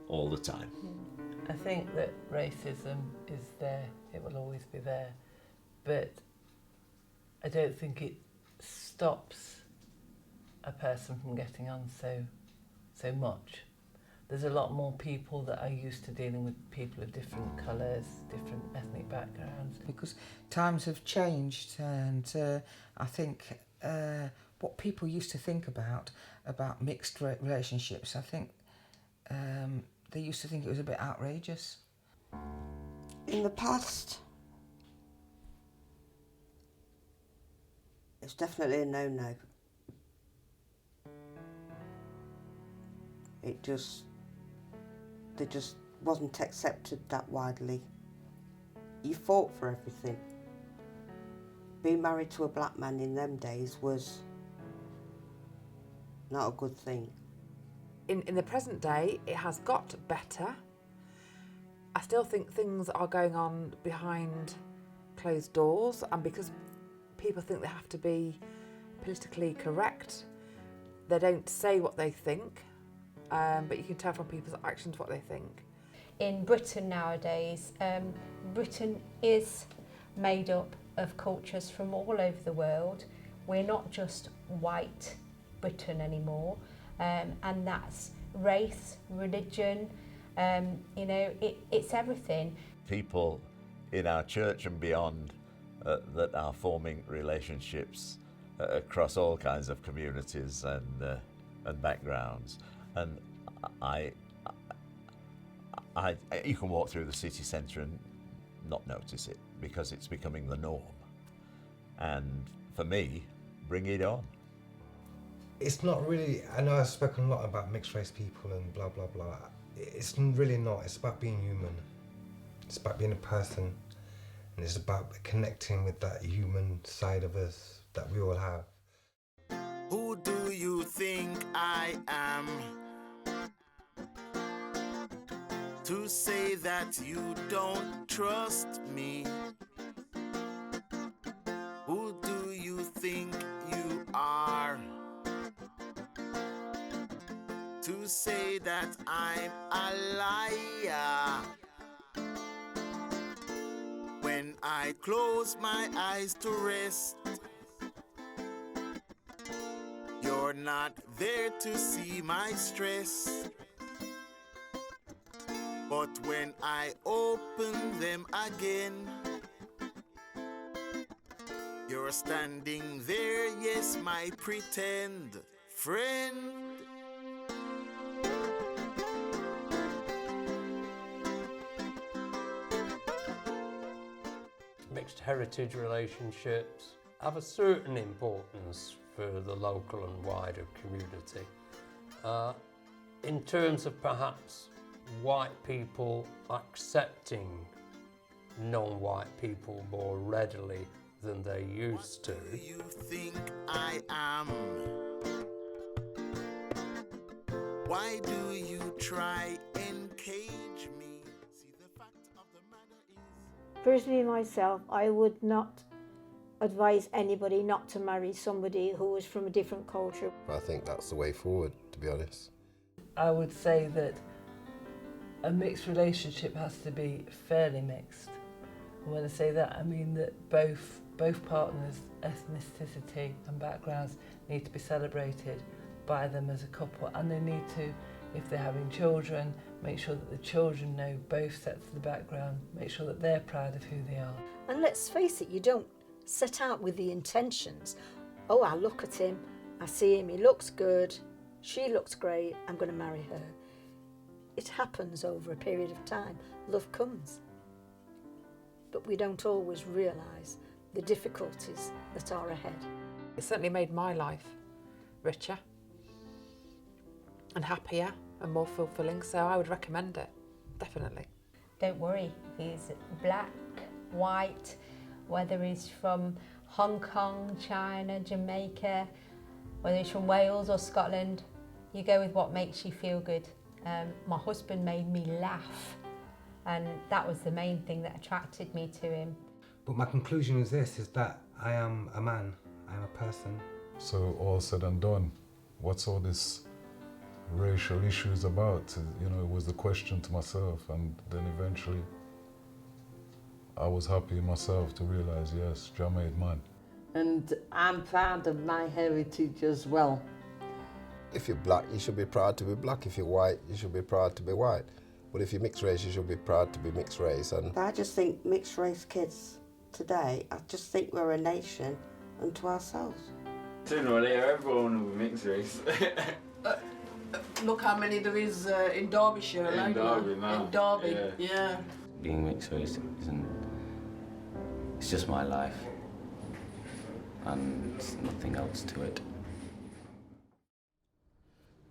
all the time. I think that racism is there, it will always be there, but I don't think it stops a person from getting on so much. There's a lot more people that are used to dealing with people of different colours, different ethnic backgrounds. Because times have changed, and I think what people used to think about mixed relationships, I think they used to think it was a bit outrageous. In the past, it's definitely a no-no. They just wasn't accepted that widely. You fought for everything. Being married to a black man in them days was not a good thing. In the present day, it has got better. I still think things are going on behind closed doors, and because people think they have to be politically correct, they don't say what they think, but you can tell from people's actions what they think. In Britain nowadays, Britain is made up of cultures from all over the world. We're not just white Britain anymore, and that's race, religion, it's everything. People in our church and beyond that are forming relationships across all kinds of communities and backgrounds. And you can walk through the city centre and not notice it because it's becoming the norm. And for me, bring it on. It's not really, I know I've spoken a lot about mixed race people and blah, blah, blah. It's really not. It's about being human. It's about being a person. And it's about connecting with that human side of us that we all have. Who do you think I am? To say that you don't trust me? Who do you think you are? To say that I'm a liar? When I close my eyes to rest, you're not there to see my stress. But when I open them again, you're standing there, yes, my pretend friend. Mixed heritage relationships have a certain importance for the local and wider community. In terms of perhaps white people accepting non-white people more readily than they used to. What do you think I am? Why do you try and cage me? See, the fact of the matter is... Personally myself, I would not advise anybody not to marry somebody who was from a different culture. I think that's the way forward, to be honest. I would say that a mixed relationship has to be fairly mixed. And when I say that, I mean that both partners' ethnicity and backgrounds need to be celebrated by them as a couple, and they need to, if they're having children, make sure that the children know both sets of the background, make sure that they're proud of who they are. And let's face it, you don't set out with the intentions, oh, I look at him, I see him, he looks good, she looks great, I'm going to marry her. It happens over a period of time. Love comes. But we don't always realise the difficulties that are ahead. It certainly made my life richer and happier and more fulfilling, so I would recommend it, definitely. Don't worry, he's black, white, whether he's from Hong Kong, China, Jamaica, whether he's from Wales or Scotland, you go with what makes you feel good. My husband made me laugh, and that was the main thing that attracted me to him. But my conclusion is this, is that I am a man, I am a person. So all said and done, what's all this racial issues about? You know, it was the question to myself, and then eventually I was happy myself to realise, yes, Jah made man. And I'm proud of my heritage as well. If you're black, you should be proud to be black. If you're white, you should be proud to be white. But if you're mixed race, you should be proud to be mixed race. And I just think mixed race kids today, I just think we're a nation unto ourselves. Sooner or later, everyone will be mixed race. Look how many there is in Derbyshire. In Derby now. In Derby, yeah. Being mixed race it's just my life, and there's nothing else to it.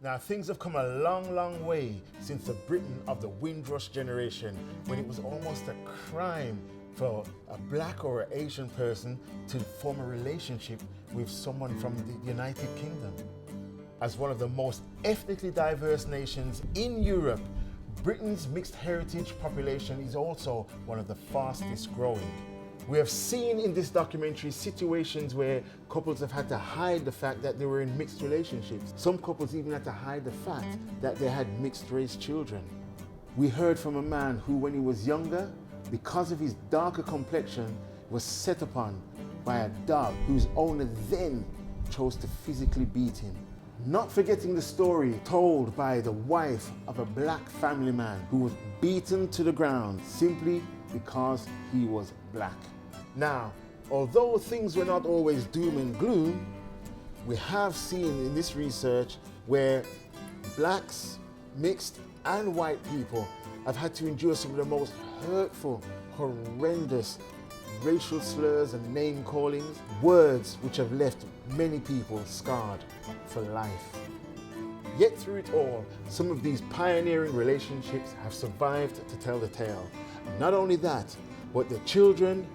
Now, things have come a long, long way since the Britain of the Windrush generation, when it was almost a crime for a black or an Asian person to form a relationship with someone from the United Kingdom. As one of the most ethnically diverse nations in Europe, Britain's mixed heritage population is also one of the fastest growing. We have seen in this documentary situations where couples have had to hide the fact that they were in mixed relationships. Some couples even had to hide the fact that they had mixed race children. We heard from a man who, when he was younger, because of his darker complexion, was set upon by a dog whose owner then chose to physically beat him. Not forgetting the story told by the wife of a black family man who was beaten to the ground simply because he was black. Now, although things were not always doom and gloom, we have seen in this research where blacks, mixed and white people have had to endure some of the most hurtful, horrendous racial slurs and name callings, words which have left many people scarred for life. Yet through it all, some of these pioneering relationships have survived to tell the tale. Not only that, but their children,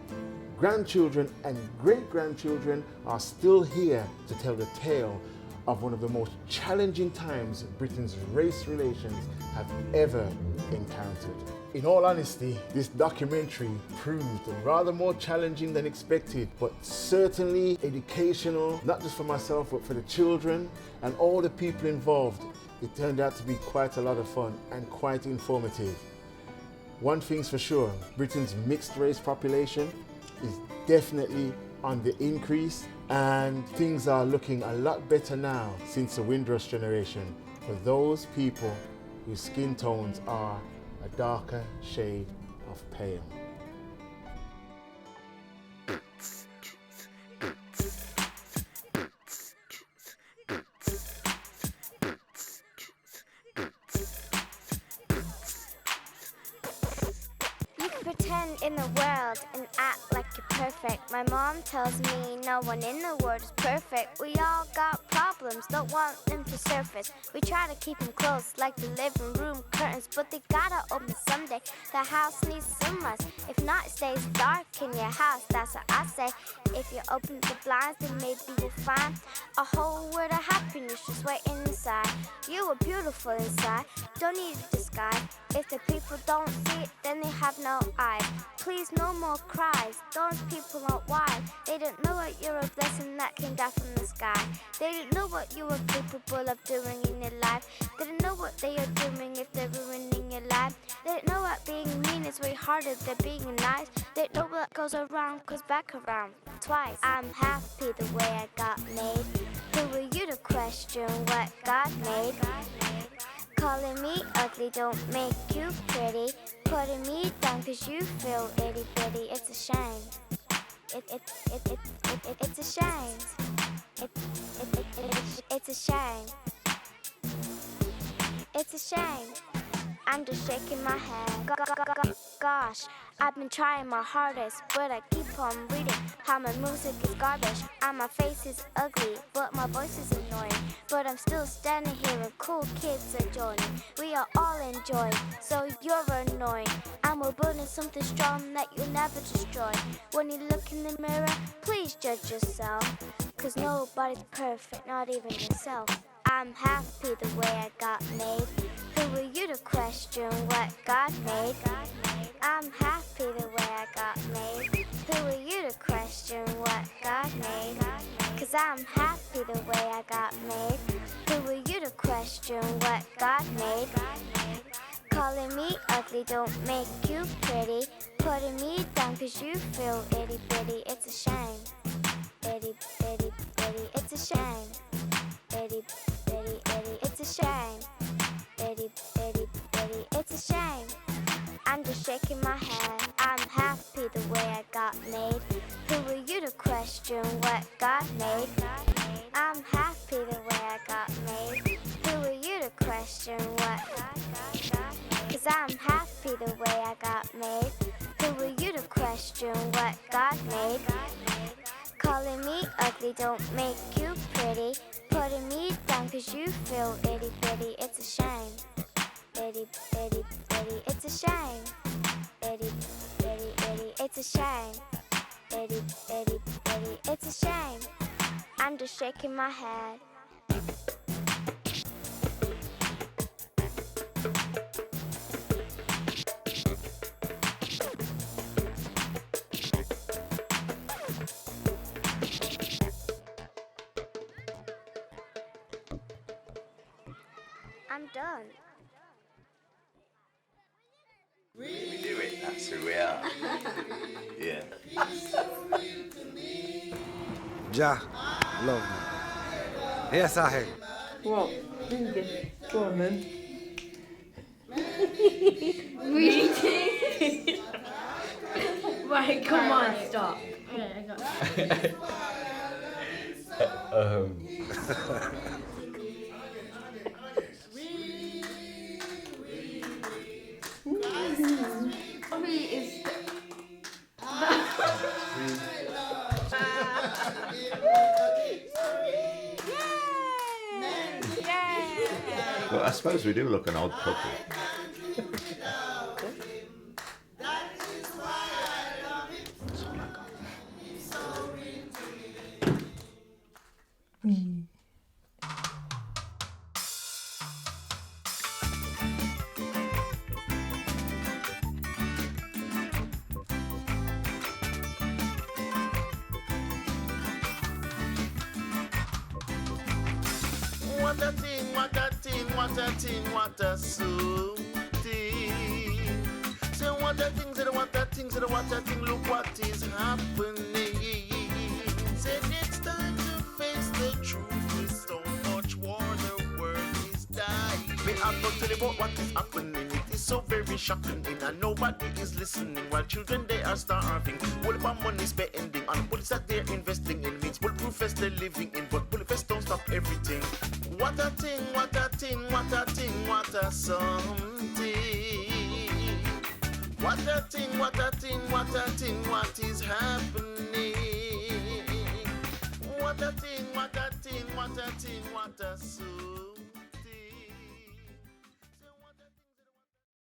grandchildren and great-grandchildren are still here to tell the tale of one of the most challenging times Britain's race relations have ever encountered. In all honesty, this documentary proved rather more challenging than expected, but certainly educational, not just for myself, but for the children and all the people involved. It turned out to be quite a lot of fun and quite informative. One thing's for sure, Britain's mixed race population is definitely on the increase, and things are looking a lot better now since the Windrush generation for those people whose skin tones are a darker shade of pale. Pretend in the world and act like you're perfect. My mom tells me no one in the world is perfect. We all got problems, don't want them to surface. We try to keep them close like the living room curtains, but they gotta open someday. The house needs some rust. If not, it stays dark in your house, that's what I say. If you open the blinds, then maybe you'll find a whole world of happiness just waiting inside. You are beautiful inside, don't need to disguise. sky. If the people don't see it, then they have no eyes. Please, no more cries. Those people aren't wise. They don't know what you're a blessing that came down from the sky. They don't know what you are capable of doing in your life. They don't know what they are doing if they're ruining your life. They don't know what being mean is way harder than being nice. They don't know what goes around goes back around twice. I'm happy the way I got made. Who are you to question what God made? Calling me ugly don't make you pretty. Putting me down cause you feel itty bitty. It's a shame. It's a shame. It's a shame. It's a shame. I'm just shaking my head. Gosh, I've been trying my hardest, but I keep on reading how my music is garbage and my face is ugly, but my voice is annoying. But I'm still standing here and cool kids are joining. We are all enjoying, so you're annoying. And we're building something strong that you'll never destroy. When you look in the mirror, please judge yourself, cause nobody's perfect, not even yourself. I'm happy the way I got made. Who are you to question what God made? I'm happy the way I got made. Who are you to question what God made? Cause I'm happy the way I got made. Who are you to question what God made? Calling me ugly don't make you pretty. Putting me down cause you feel itty bitty. It's a shame. Itty bitty bitty. It's a shame. Itty bitty bitty. It's a shame. Itty bitty bitty. It's a shame. I'm just shaking my head. I'm happy the way I got made. Who are you to question what God made? I'm happy the way I got made. Who are you to question what God made? Cause I'm happy the way I got made. Who are you to question what God made? Calling me ugly don't make you pretty. Putting me down cause you feel itty bitty. It's a shame. Itty bitty bitty. It's a shame. Itty bitty bitty. It's a shame. Itty bitty bitty. It's a shame. I'm just shaking my head. I'm done. We do it, that's who we are. Yeah. Ja, love me. Yes, I hear. What? Thinking. Go on then. Reading. Right, come on, stop. Okay, I got it. Well, I suppose we do look an odd couple. What a thing, what a thing, what a thing, what a so thing. Say what a thing, say what a thing, say what a thing, look what is happening. Say it's time to face the truth, with so much war the world is dying. Me have to tell you about what is happening, it is so very shocking. And nobody is listening while children they are starving. All of our money spending on bullets that they're investing in means bulletproof vests they're living in, but bullet vests don't stop everything. What a thing, what a thing, what a thing, what a something. What a thing, what a thing, what a thing, what is happening. What a thing, what a thing, what a thing, what a so.